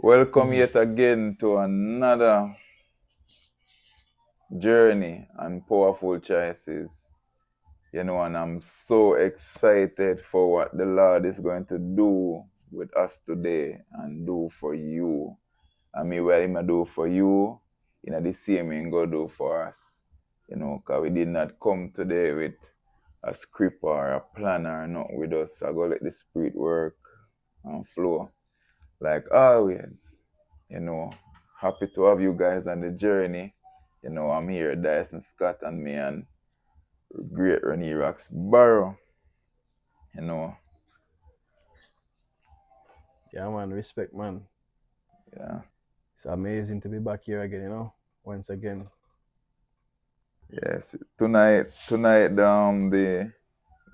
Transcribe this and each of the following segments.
Welcome yet again to another journey and powerful choices. And I'm so excited for what the Lord is going to do with us today and do for you. I mean, what Him do for you, the same Him go do for us. Because we did not come today with a script or a plan or not with us. I go let the Spirit work and flow like always. you know, Happy to have you guys on the journey. I'm here, Diceson Scott, and me and great Roneal Roxborough. You know, Yeah, man, respect, man. yeah, It's amazing to be back here again, once again. yes. Tonight, the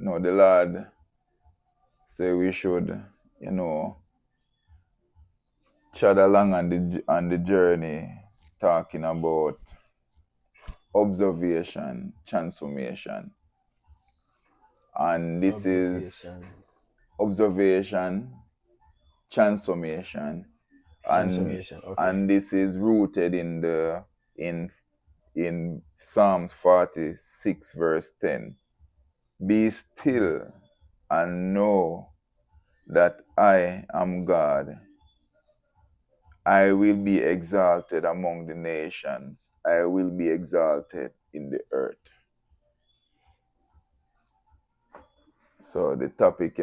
Lord say we should, you know, chat along on the journey, talking about observation, transformation, and this is Observation, observation, transformation, and transformation. Okay. and this is rooted in in Psalms 46 verse 10. Be Mhm. still and know that I am God. I will be exalted among the nations. I will be exalted in the earth. So the topic,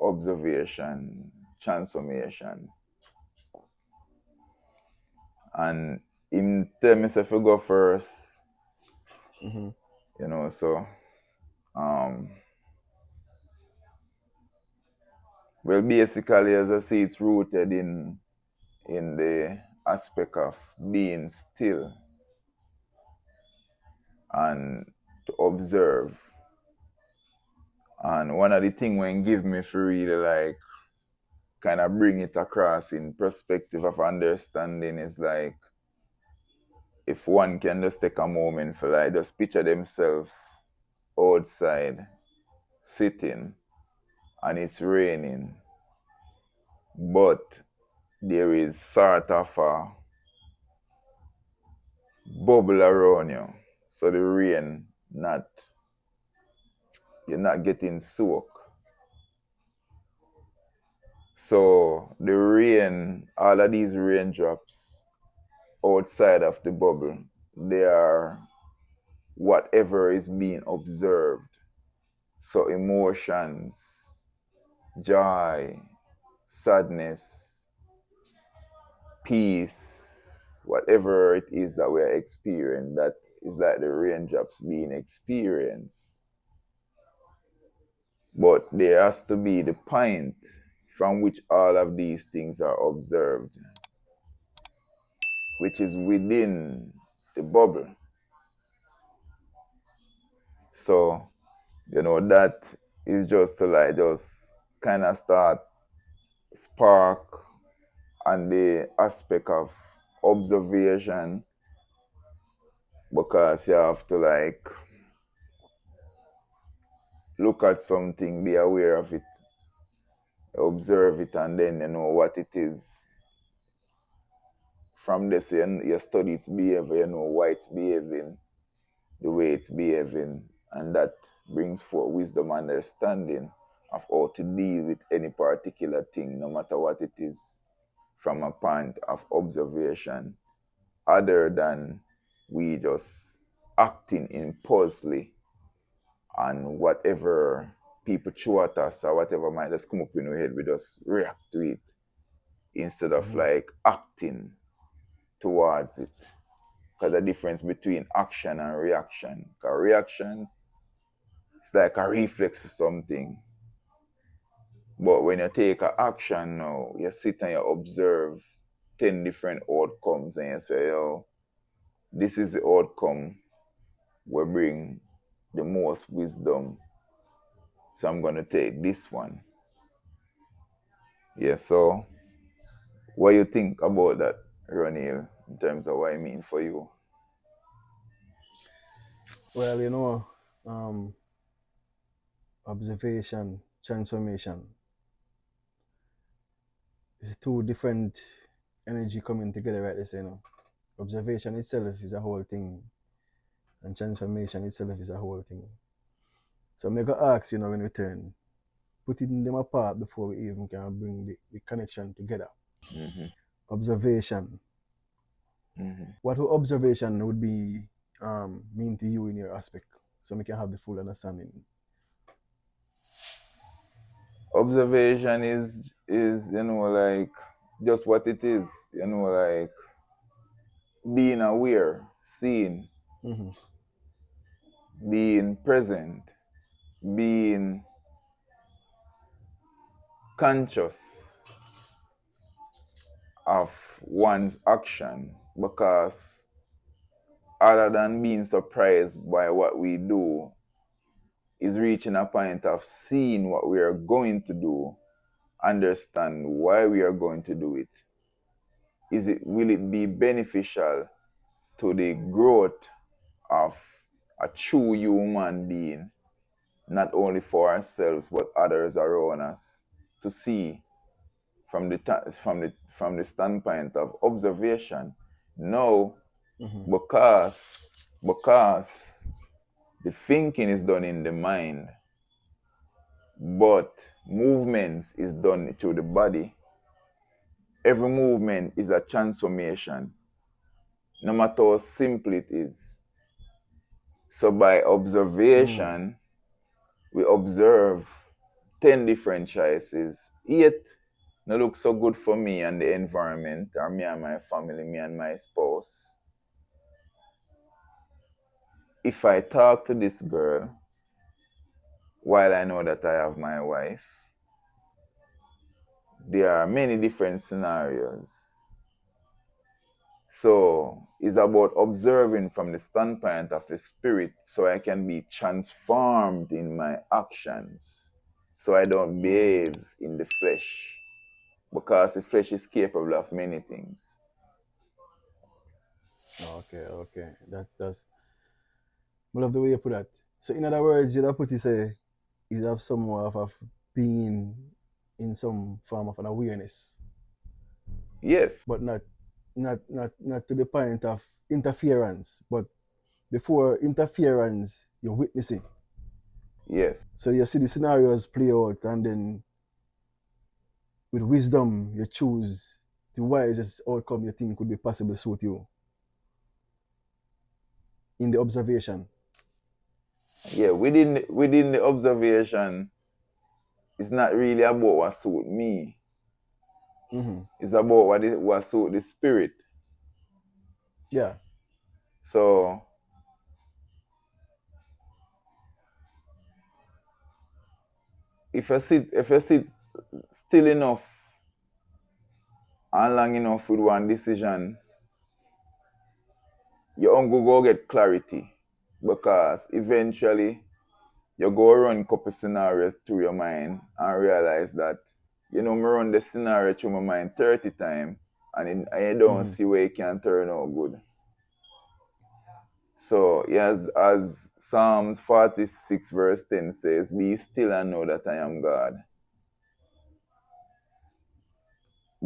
observation, transformation. And in tell me if I go first, Mm-hmm. so um well, basically, as I see, it's rooted in the aspect of being still and to observe. And one of the things when give me for really like kind of bring it across in perspective of understanding is like if one can just take a moment for like just picture themselves outside sitting and it's raining, but there is sort of a bubble around you. So the rain not you're not getting soaked. So the rain, all of these raindrops outside of the bubble, they are whatever is being observed. So emotions, joy, sadness, peace, whatever it is that we're experiencing, that is like the raindrops being experienced. But there has to be the point from which all of these things are observed, which is within the bubble. So, that is just to like just kind of start spark on the aspect of observation because you have to like look at something, be aware of it, observe it, and then you know what it is. From this, you study its behavior, you know why it's behaving the way it's behaving, and that brings forth wisdom and understanding of how to deal with any particular thing, no matter what it is, from a point of observation, other than we just acting impulsively and whatever people throw at us or whatever might just come up in our head, we just react to it instead of Mm-hmm. like acting towards it. Because the difference between action and reaction. Because reaction, it's like a reflex to something. But when you take an action now, you sit and you observe 10 different outcomes and you say, oh, this is the outcome will bring the most wisdom. So I'm going to take this one. Yeah, so what you think about that, Roneal, in terms of what I mean for you? Well, um, observation, transformation. it's two different energy coming together right there, you know. Observation itself is a whole thing, and transformation itself is a whole thing. So I'm going to ask, you know, when we turn, putting them apart before we even can bring the connection together. Mm-hmm. Observation. Mm-hmm. What observation would be mean to you in your aspect, so we can have the full understanding. Observation is like just what it is, like being aware, seeing, Mm-hmm. being present, being conscious of one's action, because other than being surprised by what we do, is reaching a point of seeing what we are going to do, understand why we are going to do it. Will it be beneficial to the growth of a true human being, not only for ourselves but others around us, to see from the standpoint of observation. No, Mm-hmm. because because the thinking is done in the mind, but movements is done through the body. Every movement is a transformation, no matter how simple it is. So by Mm. observation, we observe 10 different choices. 8 no look so good for me and the environment, or me and my family, me and my spouse. If I talk to this girl while I know that I have my wife, there are many different scenarios. So it's about observing from the standpoint of the spirit, so I can be transformed in my actions, so I don't Mm. behave in the flesh, because the flesh is capable of many things. Okay, okay. That's I love the way you put that. So in other words, you'd have put it say you have some more of being in some form of an awareness, Yes, but not to the point of interference, but before interference, you're witnessing. yes, So you see the scenarios play out, and then with wisdom, you choose the wisest outcome you think could be possible suit you in the observation. yeah. Within the observation, it's not really about what suit me. Mm-hmm. It's about what suit the spirit. Yeah. So if you sit still enough and long enough with one decision, you only go get clarity, because eventually you go run a couple scenarios through your mind and realize that, me run the scenario through my mind 30 times, and you don't Mm-hmm. see where it can turn out good. So, yes, as Psalms 46 verse 10 says, be still and know that I am God.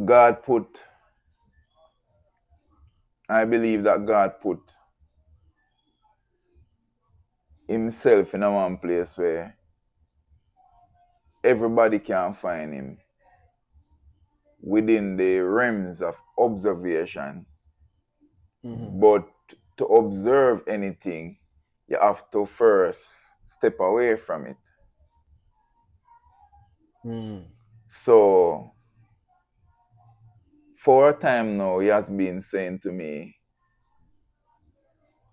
God put, I believe that God put himself in a one place where everybody can find him, within the realms of observation. Mm-hmm. But to observe anything, you have to first step away from it. Mm. So, for a time now, he has been saying to me,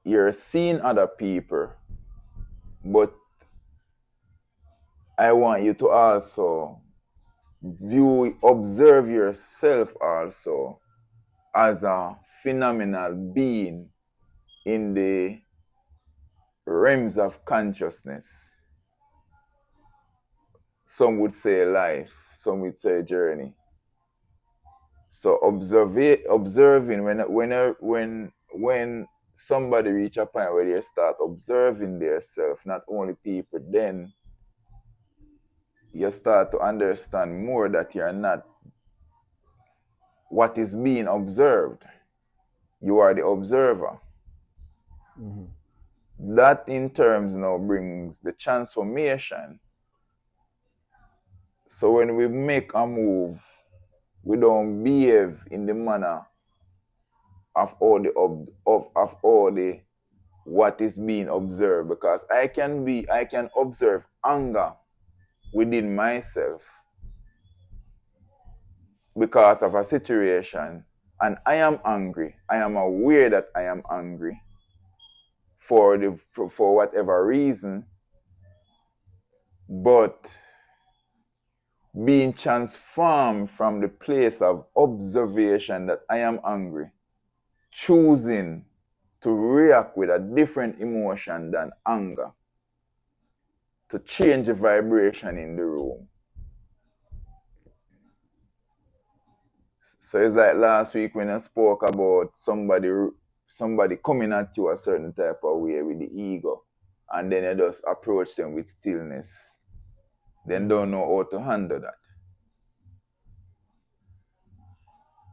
you're seeing other people, but I want you to also observe yourself also as a phenomenal being in the realms of consciousness. Some would say life, some would say journey. So observing, when somebody reach a point where they start observing themselves, not only people, then you start to understand more that you're not what is being observed. You are the observer. Mm-hmm. That in terms now brings the transformation. So when we make a move, we don't behave in the manner of all the what is being observed, because I can observe anger within myself because of a situation, and I am angry. I am aware that I am angry for whatever reason, but being transformed from the place of observation that I am angry, choosing to react with a different emotion than anger, to change the vibration in the room. So it's like last week when I spoke about somebody coming at you a certain type of way with the ego, and then you just approach them with stillness. Then Mm-hmm. don't know how to handle that.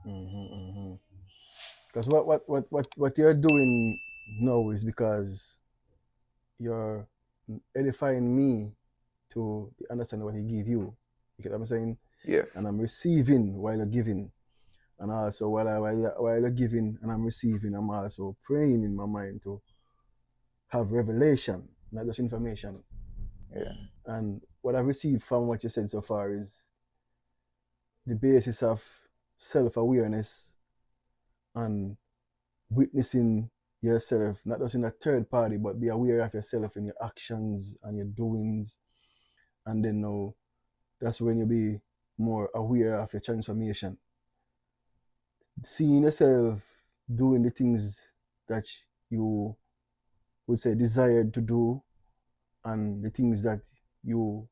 Mm-hmm. Because what you're doing now is because you're edifying me to understand what he give you. You get what I'm saying? Yes. And I'm receiving while you're giving. And also while you're giving and I'm receiving, I'm also praying in my mind to have revelation, not just information. Yeah. And what I've received from what you said so far is the basis of self-awareness and witnessing yourself, not just in a third party, but be aware of yourself in your actions and your doings. And then now that's when you be more aware of your transformation. Seeing yourself doing the things that you would say desired to do, and the things that you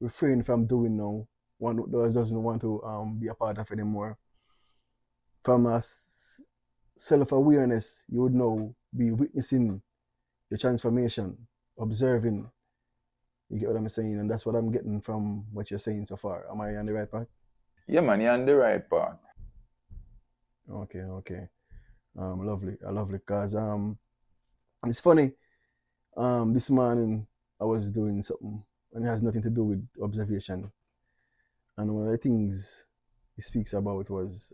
refrain from doing now, one doesn't want to be a part of anymore. From a self-awareness, you would now be witnessing your transformation, observing. You get what I'm saying? And that's what I'm getting from what you're saying so far. Am I on the right path? Yeah, man, you're on the right path. Okay, okay. Lovely, lovely. Cause it's funny. This morning I was doing something, and it has nothing to do with observation. And one of the things he speaks about was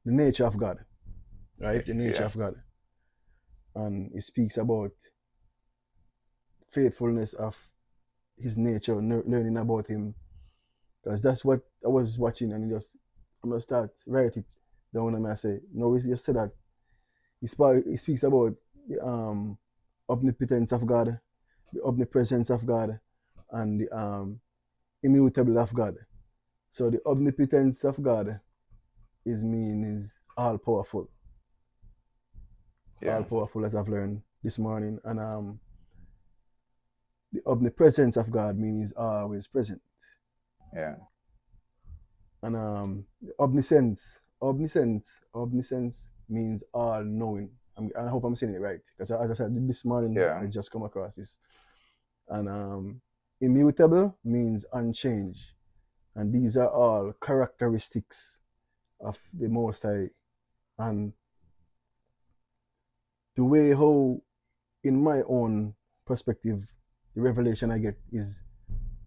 the nature of God, right? The nature Yeah. of God, and he speaks about faithfulness of His nature, learning about Him, because that's what I was watching, and I'm gonna start write it down, and I say, no, he just said that he speaks about the omnipotence of God, the omnipresence of God, and the immutable of God. So the omnipotence of God is all powerful, Yeah. as I've learned this morning, and the omnipresence of God means always present, Yeah. and omniscience means all knowing. I hope I'm saying it right, because as I said this morning, I Yeah. just come across this, and immutable means unchanged, and these are all characteristics of the Most High, and the way how, in my own perspective, the revelation I get is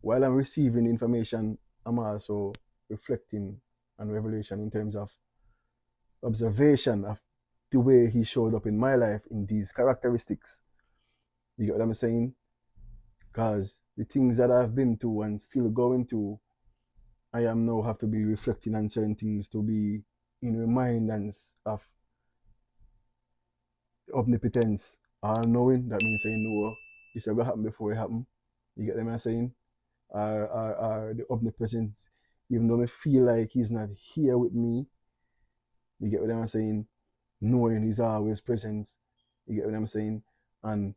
while I'm receiving information, I'm also reflecting on revelation in terms of observation of the way he showed up in my life in these characteristics. You get what I'm saying? Because the things that I've been through and still going through, I am now have to be reflecting on certain things to be in remindance of omnipotence. All knowing, that means saying no, this is what happened before it happened. You get what I'm saying? Or the omnipresence, even though I feel like he's not here with me, you get what I'm saying? Knowing he's always present, you get what I'm saying? And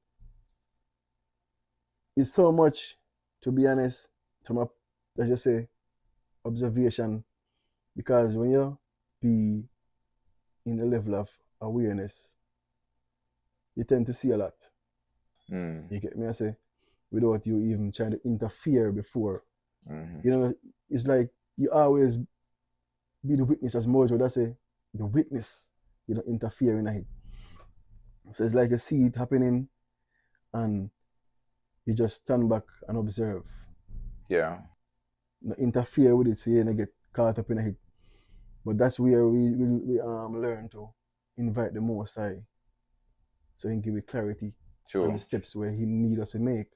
it's so much, to be honest, to my, let's just say, observation, because when you be in a level of awareness, you tend to see a lot. Mm. You get me? I say, without you even trying to interfere before. Mm-hmm. You know, it's like you always be the witness, as Mojo would say, the witness. You don't interfere in it. So it's like you see it happening and you just stand back and observe. Yeah. Not interfere with it so you don't get caught up in it. But that's where we learn to invite the Most High so he can give you clarity on True. the steps where he need us to make.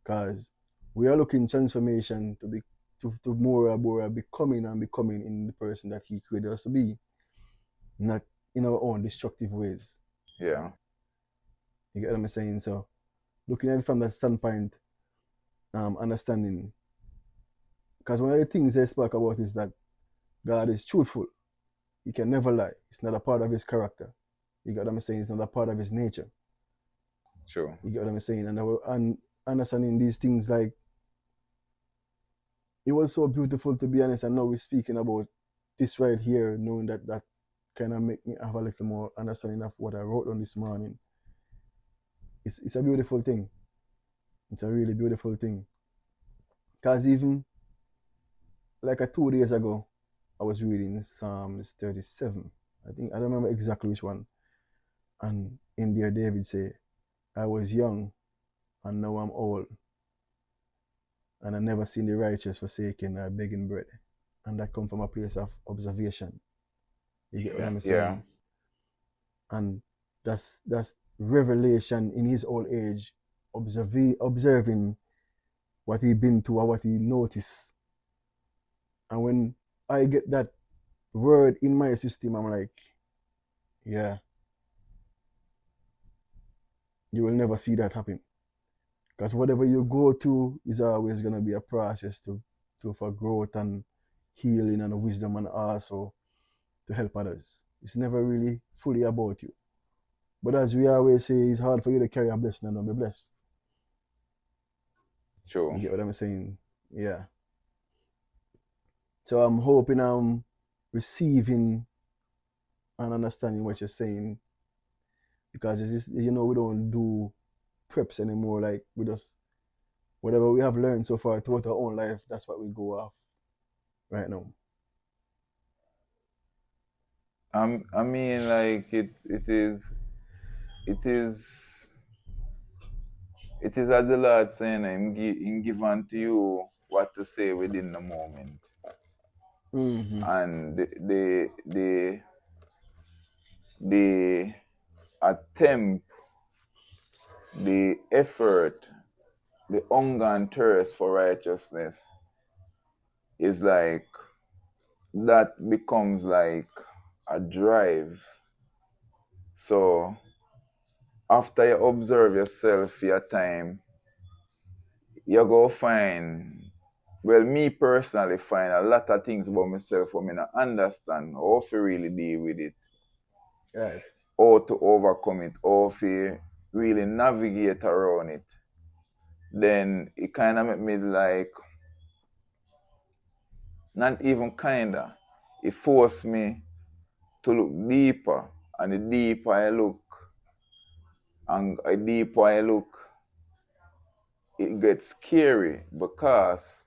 Because we are looking transformation to be to more and more becoming and becoming in the person that he created us to be, not in our own destructive ways. Yeah. You get what I'm saying? So looking at it from that standpoint, understanding, because one of the things they spoke about is that God is truthful. He can never lie. It's not a part of his character. You get what I'm saying? It's not a part of his nature. True. You get what I'm saying? And understanding these things, like, it was so beautiful, to be honest. And now we're speaking about this right here, knowing that that kind of make me have a little more understanding of what I wrote on this morning. It's a beautiful thing. It's a really beautiful thing. Because even like 2 days ago, I was reading Psalms 37. I think I don't remember exactly which one. And in there, David say, "I was young, and now I'm old, and I never seen the righteous forsaken or begging bread." And that come from a place of observation. You get what Yeah. I'm Yeah. saying? And that's revelation in his old age, observing what he been through or what he noticed. And when I get that word in my system, I'm like, yeah, you will never see that happen. Because whatever you go through is always gonna be a process to for growth and healing and wisdom, and also to help others. It's never really fully about you. But as we always say, it's hard for you to carry a blessing and not be blessed. True. You get what I'm saying? Yeah. So I'm hoping I'm receiving and understanding what you're saying, because it's just, we don't do preps anymore. Like, we just, whatever we have learned so far throughout our own life, that's what we go off right now. I mean, like it is it is as the Lord saying, him give unto you what to say within the moment. Mm-hmm. And the attempt, the effort, the hunger and thirst for righteousness is like that becomes like a drive. So after you observe yourself for your time, you go find, well, me personally find a lot of things about myself I mean I understand how to really deal with it, Right. how to overcome it, how to really navigate around it. Then it kind of make me like, not even kinda, it forced me to look deeper. And the deeper I look, and the deeper I look, it gets scary, because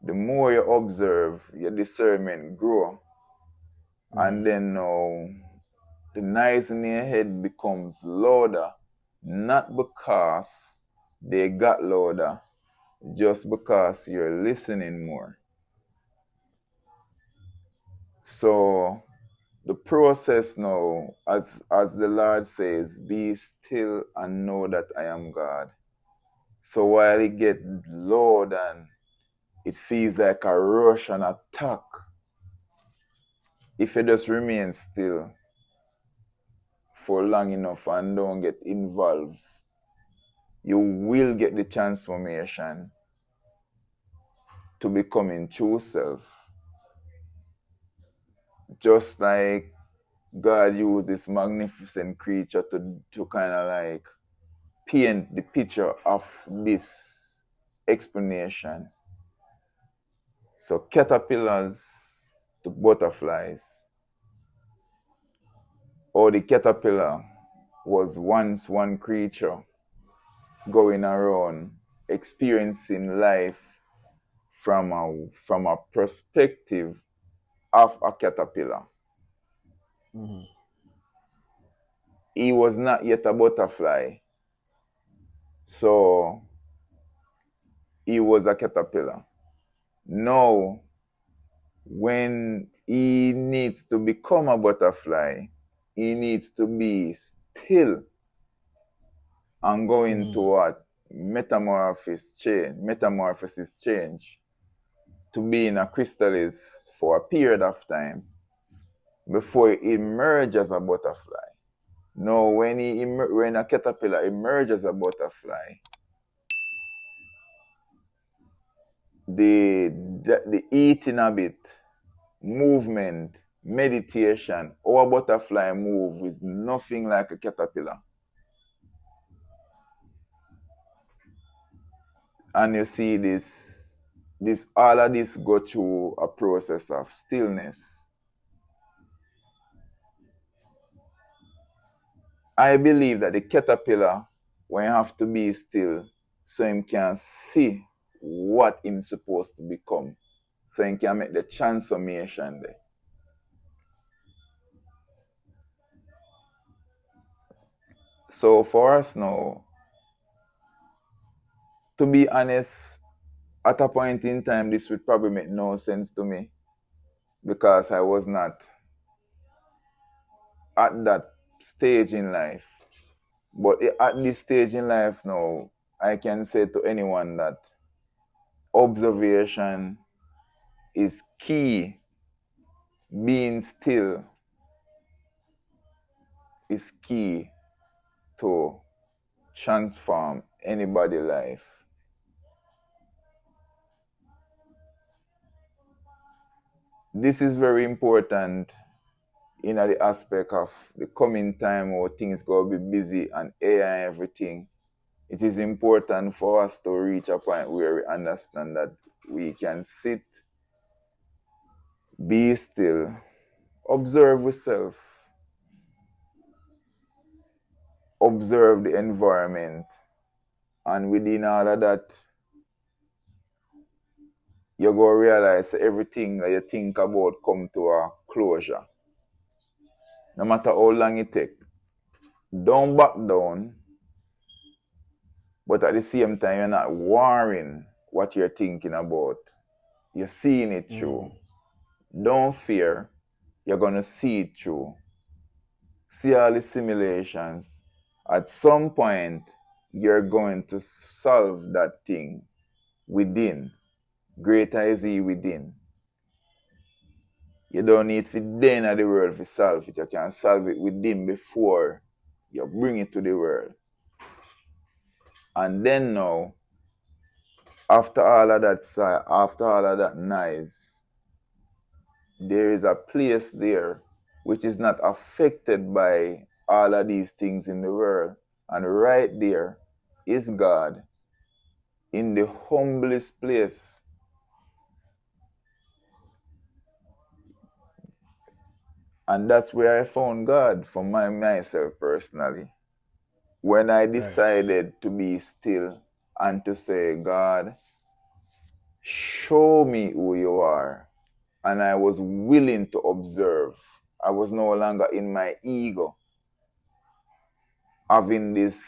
the more you observe, your discernment grow. And Mm-hmm. then now the noise in your head becomes louder, not because they got louder, just because you're listening more. So the process now, as the Lord says, be still and know that I am God. So while it get loud and it feels like a rush and attack, if you just remain still for long enough and don't get involved, you will get the transformation to becoming true self. Just like God used this magnificent creature to kind of like paint the picture of this explanation. So caterpillars to butterflies, or the caterpillar was once one creature going around experiencing life from a perspective of a caterpillar. Mm-hmm. He was not yet a butterfly, so he was a caterpillar. Now, when he needs to become a butterfly, he needs to be still and go into Mm-hmm. what? Metamorphosis change to be in a chrysalis for a period of time before it emerges as a butterfly. Now, when a caterpillar emerges as a butterfly, the eating habit, movement, meditation, how a butterfly move is nothing like a caterpillar. And you see this all of this go through a process of stillness. I believe that the caterpillar when you have to be still so him can see what him supposed to become. So him can make the transformation there. So for us now, to be honest, at a point in time this would probably make no sense to me because I was not at that stage in life. But at this stage in life now, I can say to anyone that observation is key. Being still is key to transform anybody's life. This is very important in the aspect of the coming time where things go be busy and AI and everything. It is important for us to reach a point where we understand that we can sit, be still, observe yourself, observe the environment, and within all of that, you go realize everything that you think about come to a closure. No matter how long it takes. Don't back down, but at the same time, you're not worrying what you're thinking about. You're seeing it Mm-hmm. through. Don't fear, you're going to see it through. See all the simulations. At some point, you're going to solve that thing within. Greater is He within. You don't need to then at the world to solve it. You can solve it within before you bring it to the world. And then now, after all of that noise, there is a place there which is not affected by all of these things in the world. And right there is God in the humblest place. And that's where I found God for myself personally. When I Right. decided to be still and to say, God, show me who you are. And I was willing to observe. I was no longer in my ego, having this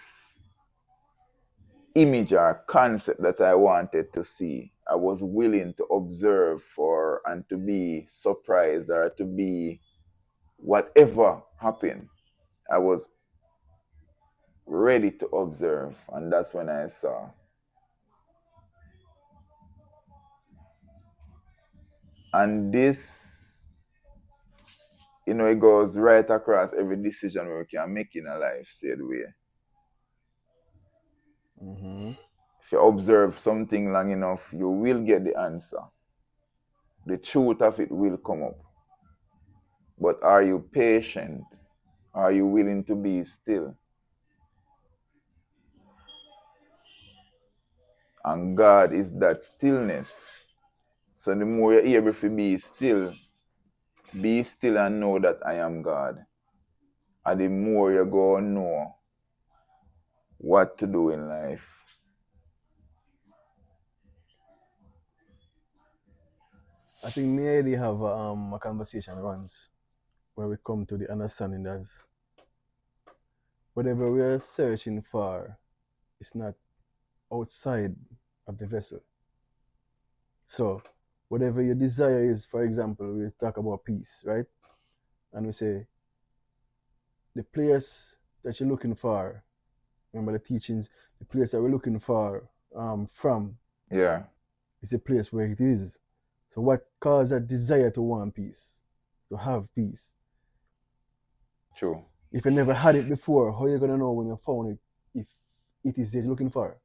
image or concept that I wanted to see. I was willing to observe for and to be surprised or to be whatever happened. I was ready to observe, and that's when I saw. And this, it goes right across every decision we can make in a life, said way. Mm-hmm. If you observe something long enough, you will get the answer. The truth of it will come up. But are you patient? Are you willing to be still? And God is that stillness. So the more you're able to be still and know that I am God. And the more you go and know what to do in life. I think me already have a conversation once where we come to the understanding that whatever we are searching for is not outside of the vessel. So whatever your desire is, for example, we talk about peace, right? And we say the place that you're looking for, remember the teachings, the place that we're looking for from Yeah, is a place where it is. So what caused that desire to want peace, to have peace? true. If you never had it before, how are you gonna know when you found it if it is that you're looking for?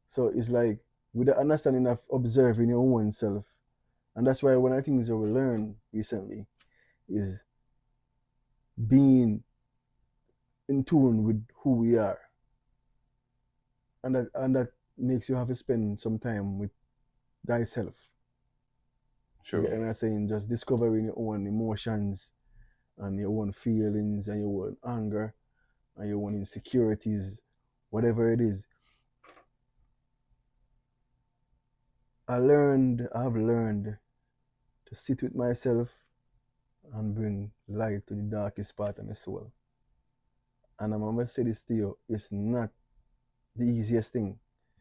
So it's like with the understanding of observing your own self, and that's why one of the things that we learned recently is being in tune with who we are, and that makes you have to spend some time with thyself. You True. get what I'm saying? Just discovering your own emotions and your own feelings and your own anger and your own insecurities, whatever it is. I've learned to sit with myself and bring light to the darkest part of my soul. And I'm gonna say this to you, it's not the easiest thing.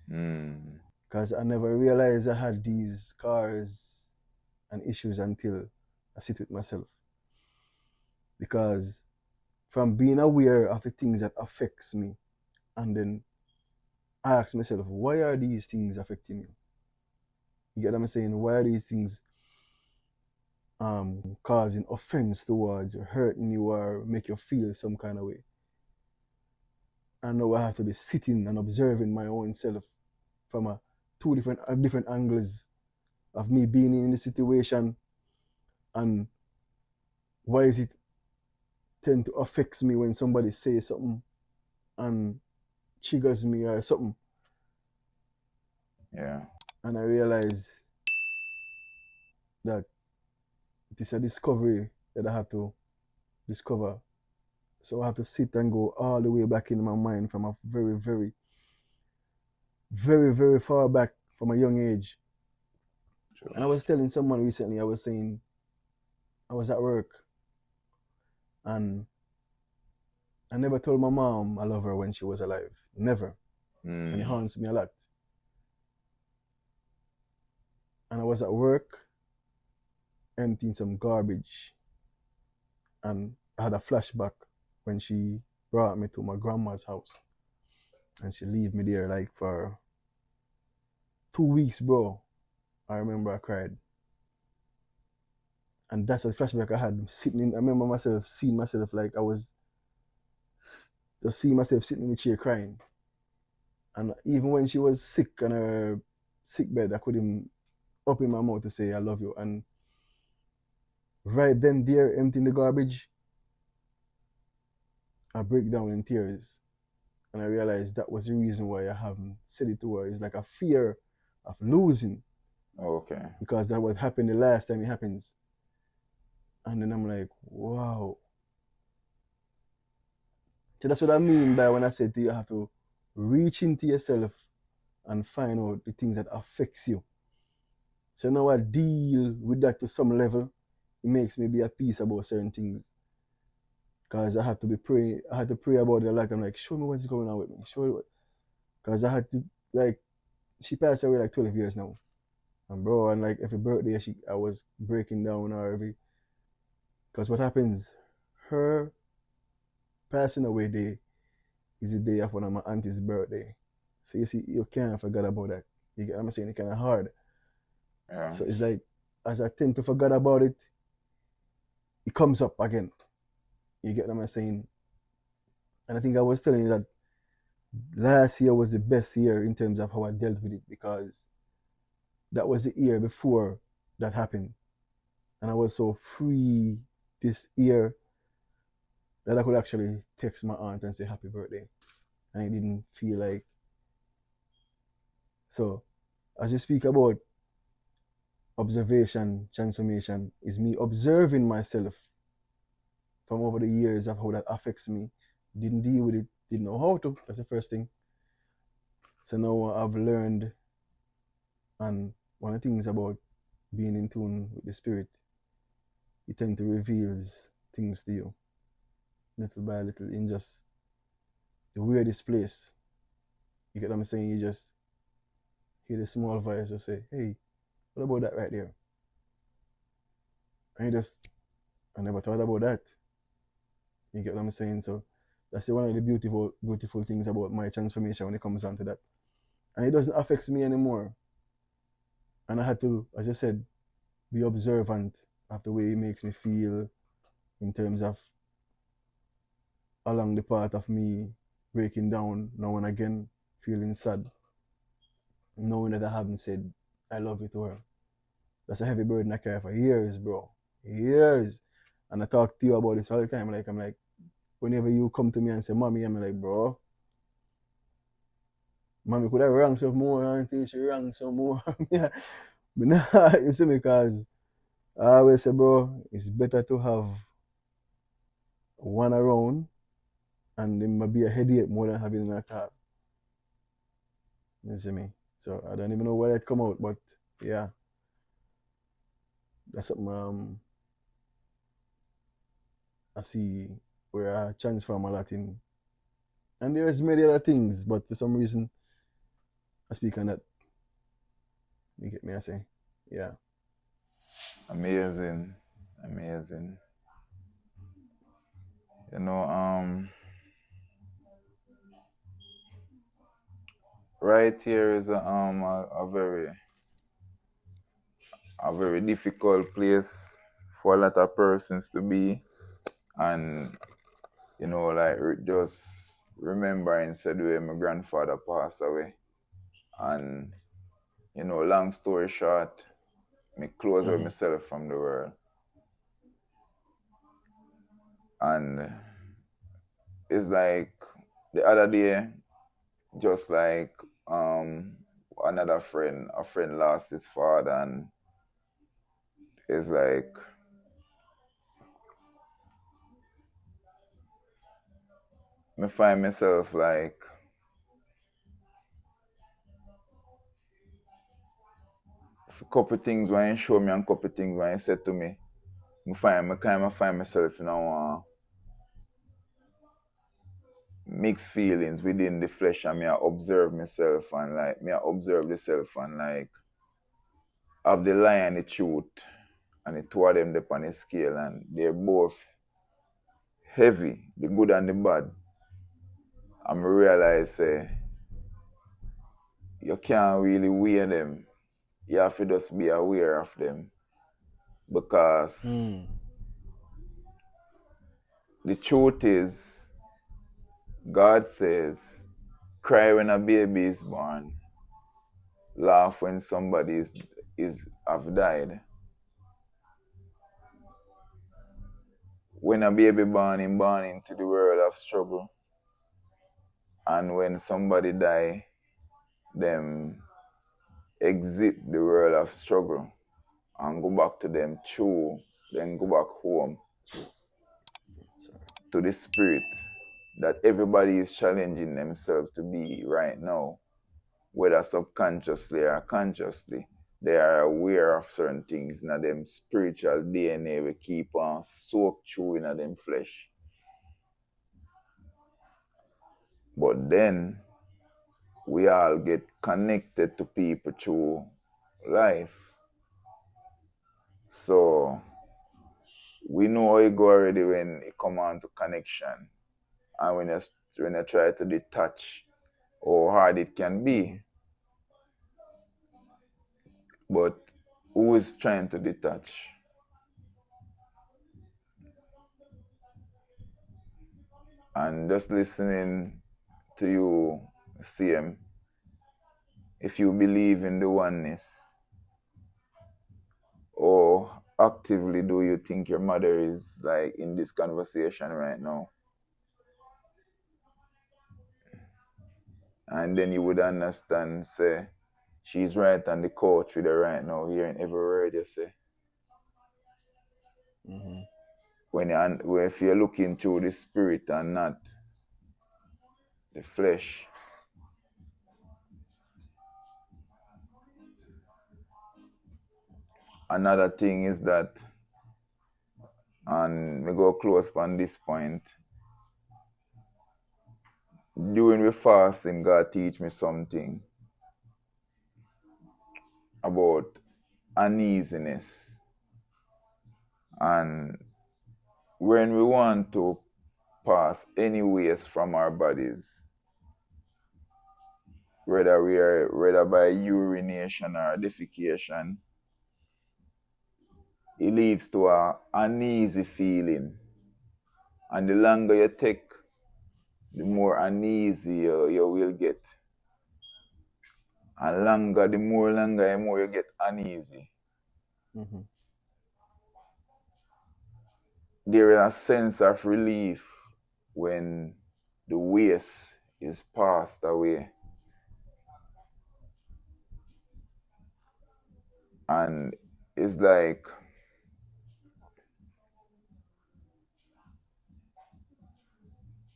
Mm. Because I never realized I had these scars and issues until I sit with myself. Because from being aware of the things that affects me, and then I ask myself, why are these things affecting you? You get what I'm saying? Why are these things causing offense towards you, hurting you, or make you feel some kind of way? I know I have to be sitting and observing my own self from two different angles of me being in the situation, and why is it tend to affect me when somebody says something and triggers me or something. Yeah. And I realize that it is a discovery that I have to discover. So I have to sit and go all the way back in my mind from a very, very, very, very far back from a young age. True. And I was telling someone recently, I was saying I was at work and I never told my mom I love her when she was alive. Never. And it Mm. haunts me a lot. And I was at work emptying some garbage and I had a flashback when she brought me to my grandma's house. And she leave me there like for 2 weeks, bro. I remember I cried. And that's a flashback I had sitting in. I remember myself seeing myself like I was just seeing myself sitting in the chair crying. And even when she was sick on her sick bed, I couldn't open my mouth to say I love you. And right then there, emptying the garbage, I break down in tears. And I realized that was the reason why I haven't said it to her. It's like a fear of losing. Okay. Because that what happened the last time it happens. And then I'm like, wow. So that's what I mean by when I said you have to reach into yourself and find out the things that affects you. So now I deal with that to some level. It makes me be at peace about certain things. Because I had to pray about it a lot. I'm like, show me what's going on with me. Show me what. Because I had to, like, she passed away like 12 years now. And bro, and like every birthday I was breaking down or every, because what happens, her passing away day is the day of one of my auntie's birthday. So you see, you can't forget about that. You get what I'm saying? It's kind of hard. Yeah. So it's like, as I tend to forget about it, it comes up again. You get what I'm saying? And I think I was telling you that last year was the best year in terms of how I dealt with it because that was the year before that happened. And I was so free this year that I could actually text my aunt and say happy birthday. And I didn't feel like. So, as you speak about observation, transformation, is me observing myself from over the years of how that affects me. Didn't deal with it, didn't know how to. That's the first thing. So now I've learned, and one of the things about being in tune with the spirit, it tend to reveals things to you little by little in just the weirdest place. You get what I'm saying? You just hear the small voice just say, "Hey, what about that right there?" And you just, I never thought about that. You get what I'm saying? So that's one of the beautiful things about my transformation when it comes down to that. And it doesn't affect me anymore. And I had to, as I said, be observant of the way it makes me feel in terms of along the path of me breaking down now and again, feeling sad, knowing that I haven't said I love you to her. That's a heavy burden I carry for years, bro. Years. And I talk to you about this all the time. I'm like, whenever you come to me and say, "Mommy," I'm like, "Bro, Mommy could have rang some more and think she rang some more." Yeah. But nah, you see me, because I always say, bro, it's better to have one around and it might be a headache more than having an attack. You see me? So I don't even know where that come out, but yeah, that's something I see where I transform a lot in. And there's many other things, but for some reason I speak on that. You get me? I say, yeah. Amazing. Amazing. You know, right here is a very difficult place for a lot of persons to be, and like just remembering said way my grandfather passed away, and long story short, me close with Mm-hmm. myself from the world, and it's like the other day, just like another friend, a friend lost his father, and it's like me find myself like a couple things when he show me and couple things when he said to me, me kind of find myself in a mixed feelings within the flesh, and me I observe myself, and like me I observe the self, and like of the lie and the truth, and the two of them dip on the scale, and they're both heavy, the good and the bad. And I realize you can't really weigh them. You have to just be aware of them, because Mm. the truth is, God says, cry when a baby is born, laugh when somebody is have died. When a baby born into the world of struggle, and when somebody die, them exit the world of struggle and go back to them true, then go back home Sorry. to the spirit that everybody is challenging themselves to be right now, whether subconsciously or consciously. They are aware of certain things in them spiritual DNA we keep on soaked through in them flesh. But then we all get connected to people through life. So we know how it go already when it come on to connection. And when you try to detach how hard it can be. But who is trying to detach? And just listening to you, CM, if you believe in the oneness, or actively do you think your mother is like in this conversation right now? And then you would understand, say, she's right on the couch with her right now, hearing every word you say. Mm-hmm. If you're looking through the spirit and not the flesh, another thing is that, and we go close on this point, during the fasting, God teach me something about uneasiness. And when we want to pass any waste from our bodies, whether by urination or defecation, it leads to a uneasy feeling. And the longer you take, the more uneasy you will get. And the more you get uneasy. Mm-hmm. There is a sense of relief when the waste is passed away. And it's like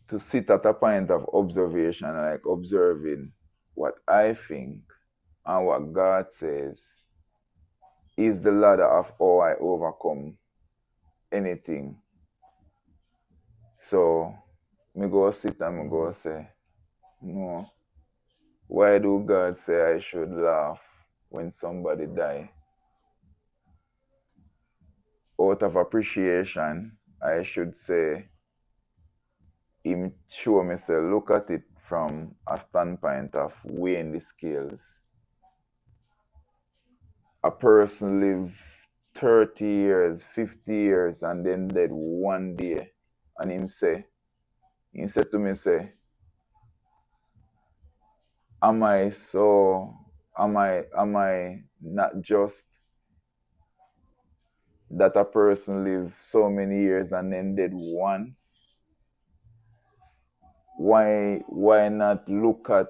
to sit at a point of observation, like observing what I think and what God says is the ladder of how I overcome anything. So me go sit and me Mm-hmm. go say, no, why do God say I should laugh when somebody die? Out of appreciation, I should say, him show me say, look at it from a standpoint of weighing the scales. A person live 30 years, 50 years, and then dead one day. And he said to me, say, am I not just that a person live so many years and then dead once? Why not look at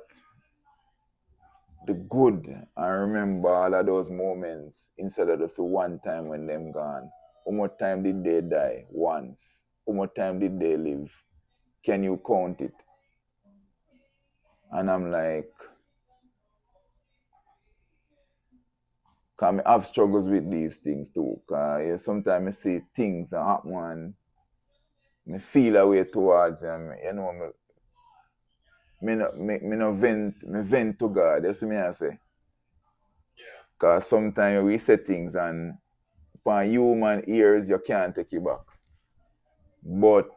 the good and remember all of those moments instead of just one time when them gone? How much time did they die? Once. How much time did they live? Can you count it? And I'm like, cause I have struggles with these things too. Cause sometimes I see things that happen and I feel a way towards them. Me vent to God. That's what I say. Cause sometimes we say things and upon human ears you can't take it back. But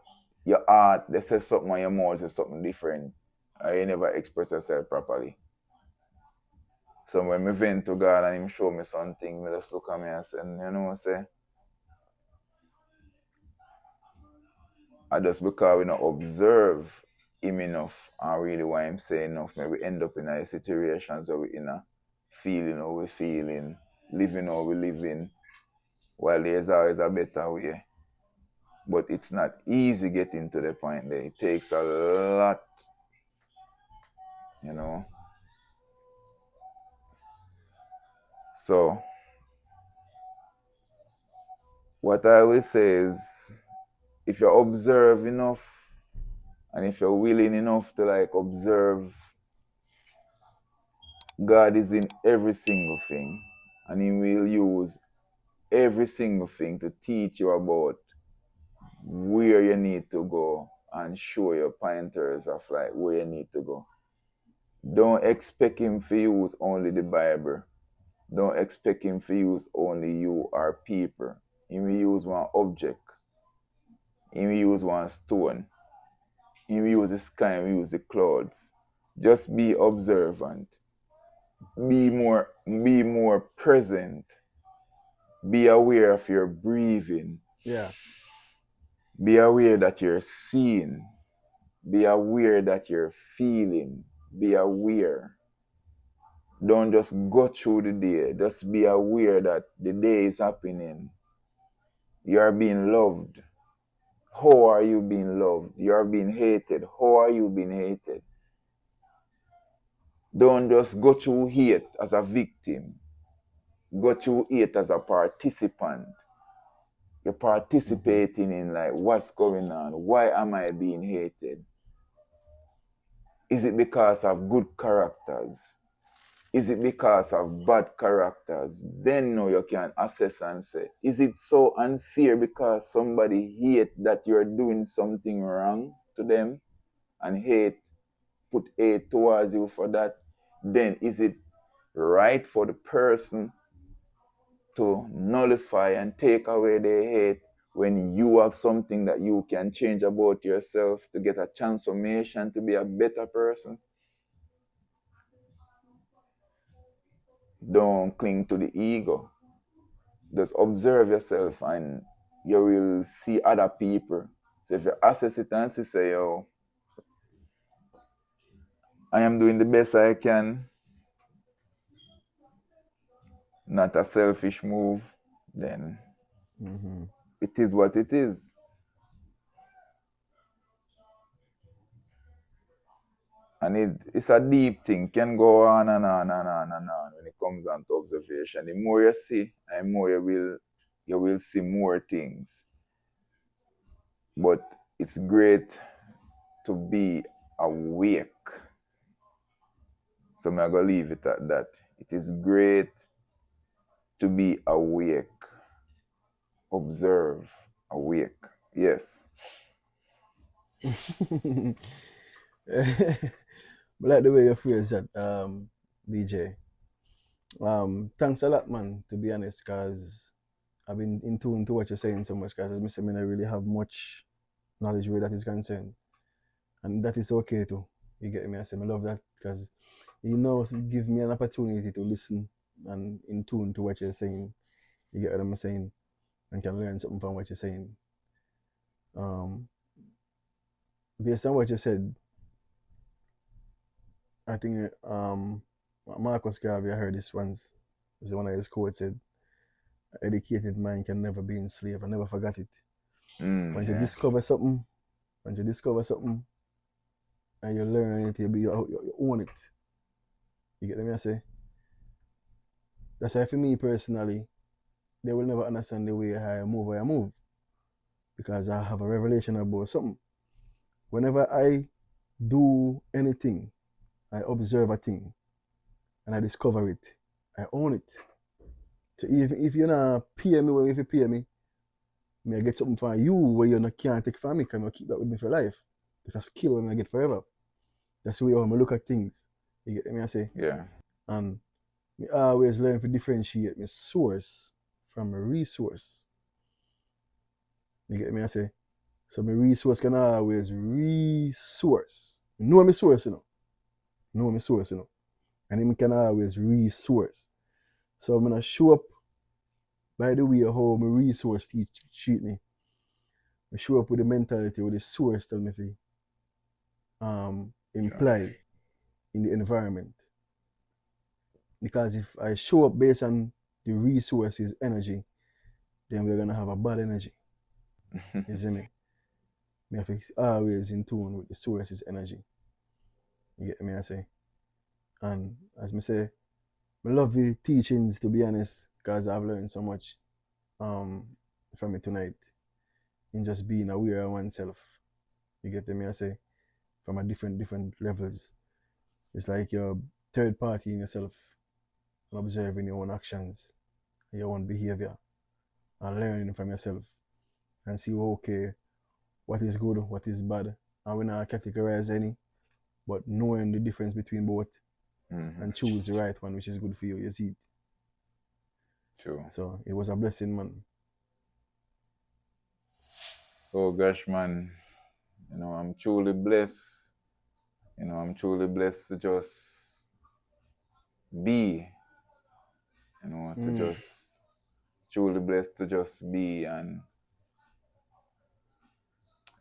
your heart, they say something and your mouth says something different. You never express yourself properly. So when me vent to God and him show me something, me just look at me and say, say, I just because we don't observe him enough and really what him say enough, maybe end up in a situations where we in a feeling how we feeling, living how we living, while there's always a better way. But it's not easy getting to the point there. It takes a lot, you know. So what I will say is if you observe enough and if you're willing enough to like observe, God is in every single thing and he will use every single thing to teach you about where you need to go and show you pointers of like where you need to go. Don't expect him to use only the Bible. Don't expect him to use only you or people. He will use one object. He will use one stone. He will use the sky. He will use the clouds. Just be observant. Be more present. Be aware of your breathing. Yeah. Be aware that you're seeing. Be aware that you're feeling. Be aware. Don't just go through the day. Just be aware that the day is happening. You are being loved. How are you being loved? You are being hated. How are you being hated? Don't just go through hate as a victim. Go through hate as a participant. You're Mm-hmm. participating in like what's going on. Why am I being hated? Is it because of good characters? Is it because of bad characters? Then now you can assess and say, is it so unfair because somebody hate that you're doing something wrong to them and hate, put hate towards you for that? Then is it right for the person to nullify and take away their hate when you have something that you can change about yourself to get a transformation to be a better person? Don't cling to the ego. Just observe yourself and you will see other people. So if you assess it and say, yo, I am doing the best I can, not a selfish move, then Mm-hmm. it is what it is. And it's a deep thing, can go on and on and on and on when it comes down to observation. The more you see, the more you will see more things. But it's great to be awake. So I'm gonna leave it at that. It is great to be awake, observe, awake. Yes. But like the way you phrase that, DJ. Thanks a lot, man. To be honest, cause I've been in tune to what you're saying so much. Cause as I say, I don't really have much knowledge where that is concerned, and that is okay too. You get me? I say, I love that because give me an opportunity to listen and in tune to what you're saying. You get what I'm saying, and can learn something from what you're saying. Um, Based on what you said, I think Marcus Garvey, I heard this once. Is one of his quotes said, "An educated mind can never be enslaved." I never forgot it. Once you Yeah. discover something, once you discover something, and you learn it, you own it. You get me? I say that's why for me personally, they will never understand the way I move where I move because I have a revelation about something. Whenever I do anything, I observe a thing and I discover it. I own it. So even if you're not pay me, if you pay me, may I get something from you where you not can't take from me, can you keep that with me for life? It's a skill when I get forever. That's the way I look at things. You get me? I say, Yeah. and me always learn to differentiate my source from a resource. You get me? I say, so my resource can always resource. Know my source, Know my source, And it can always resource. So I'm gonna show up by the way how my resource treat me. I show up with the mentality with the source tell me to Yeah. imply in the environment. Because if I show up based on the resources energy, then we're gonna have a bad energy. You see me? Me have to always in tune with the sources energy. You get me? I say. And as me say, I love the teachings to be honest, because I've learned so much um from it tonight in just being aware of oneself. You get me? I say from a different levels. It's like you're third party in yourself and observing your own actions, your own behavior, and learning from yourself and see okay, what is good, what is bad. And we not categorize any, but knowing the difference between both Mm-hmm. and choose the right one which is good for you, you see it. True. So it was a blessing, man. Oh gosh, man. I'm truly blessed. I'm truly blessed to just be, to Mm. just truly blessed to just be, and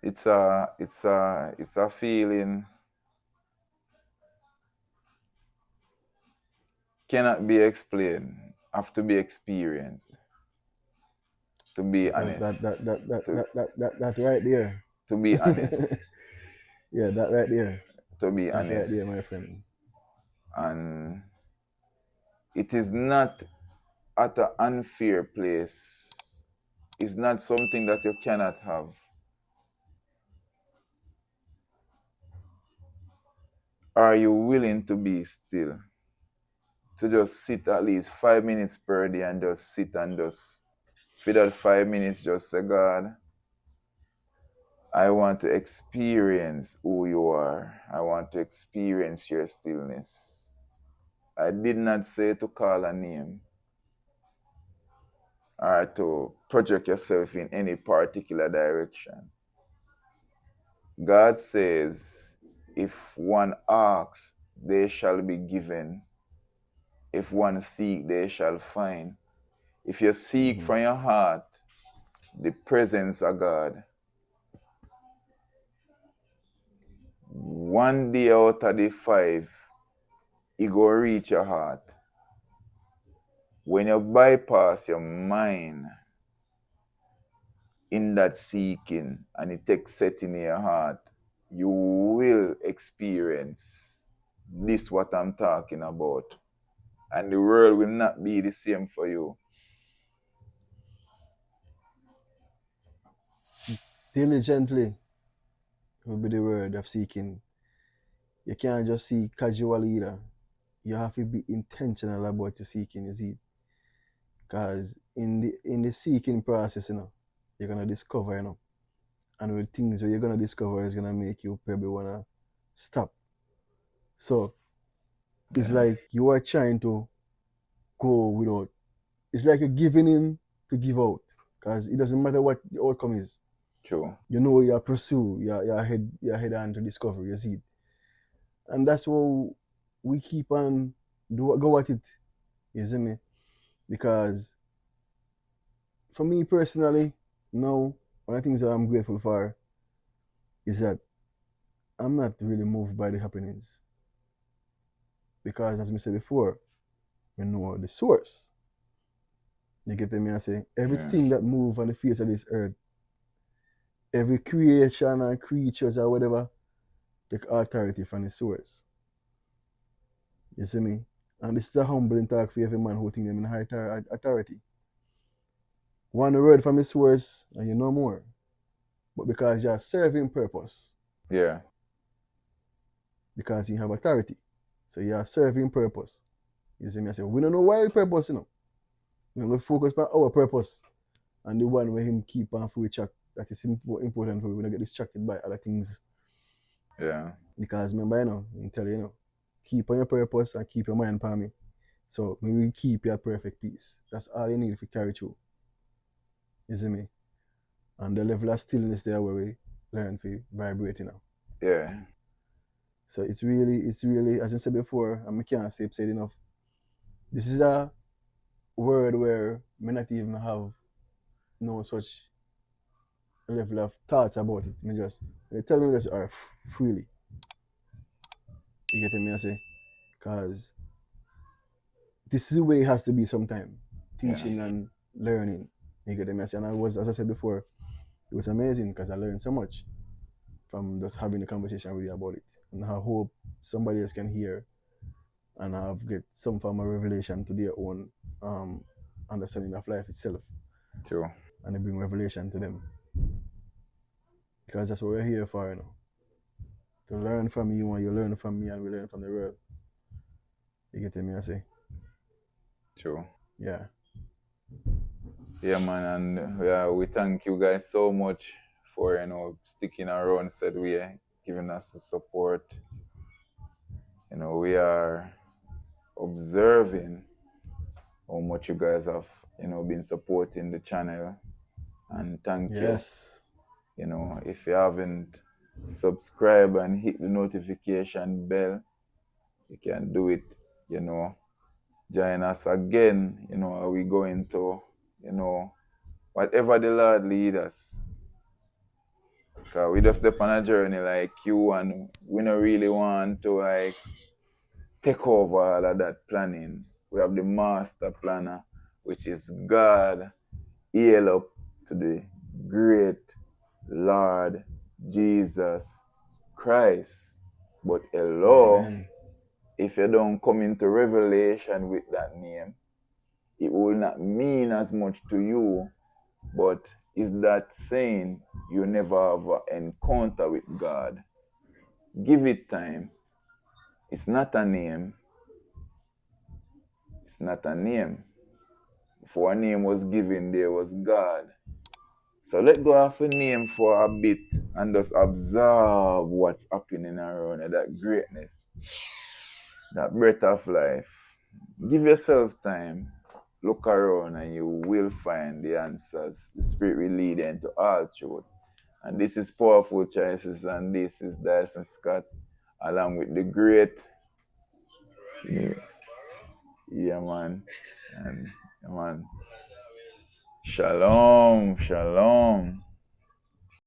it's a feeling cannot be explained, have to be experienced, to be That honest, that that that that to that that that, that right there. to be honest, Yeah, that right there. to be That right honest, there, my friend. and it is not at an unfair place. It's not something that you cannot have. Are you willing to be still? to just sit at least 5 minutes per day and just sit and just for that 5 minutes just say, God, I want to experience who you are. I want to experience your stillness. I did not say to call a name or to project yourself in any particular direction. God says, if one asks, they shall be given. If one seek, they shall find. If you seek Mm-hmm. from your heart the presence of God, one day out of the five, it go reach your heart. When you bypass your mind in that seeking and it takes set in your heart, you will experience this what I'm talking about. And the world will not be the same for you. Diligently will be the word of seeking. You can't just seek casually either. You have to be intentional about your seeking, you see. Because in the seeking process, you're gonna discover, and with things that you're gonna discover is gonna make you probably wanna stop. So it's Yeah, like you are trying to go without. It's like you're giving in to give out, because it doesn't matter what the outcome is. true. You know you pursue, you're head on to discover. You see, and that's what we keep on go at it. You see me? Because for me personally, now one of the things that I'm grateful for is that I'm not really moved by the happenings, because as I said before, we know the source. You get me? I say Yeah, everything that move on the face of this earth, every creation and creatures or whatever, take authority from the source. You see me? And this is a humbling talk for every man who think them in high authority. One word from the source and you know more. But because you're serving purpose, yeah, because you have authority. So you're serving purpose. You see me? I say, we don't know why purpose, We don't focus on our purpose and the one where him keep on free track. That is important for we don't get distracted by other things. yeah, Because remember, I tell you, keep on your purpose and keep your mind on me. So maybe keep your perfect peace. That's all you need to carry through. You see me? And the level of stillness there where we learn to vibrate, yeah, So it's really, as I said before, and I can't say it enough. This is a word where me not even have no such level of thoughts about it. Me just they tell me just freely. You get me? I say, cause this is the way it has to be sometime, yeah, teaching and learning. You get me? I say, and as I said before, it was amazing because I learned so much from just having a conversation with you about it. And I hope somebody else can hear and have get some form of revelation to their own understanding of life itself, true. and they bring revelation to them, because that's what we're here for, to learn from you, and you learn from me, and we learn from the world. You get me? I say, True. yeah, Yeah, man, and yeah, we thank you guys so much for sticking around, said we giving us the support. We are observing how much you guys have been supporting the channel, and thank you. yes, If you haven't subscribed and hit the notification bell, you can do it. You know, join us again. Are we going to whatever the Lord lead us. Cause we just step on a journey like you, and we don't really want to like take over all of that planning. We have the master planner, which is God. Hail up to the great Lord Jesus Christ. But hello, amen, if you don't come into revelation with that name, it will not mean as much to you. But is that saying you never have an encounter with God? Give it time. It's not a name. It's not a name. Before a name was given, there was God. So let go of a name for a bit and just observe what's happening around you, that greatness, that breath of life. Give yourself time. Look around and you will find the answers. The Spirit will lead you into all truth. And this is Powerful Choices, and this is Diceson Scott, along with the great, yeah, yeah man, and yeah, man. Shalom, shalom.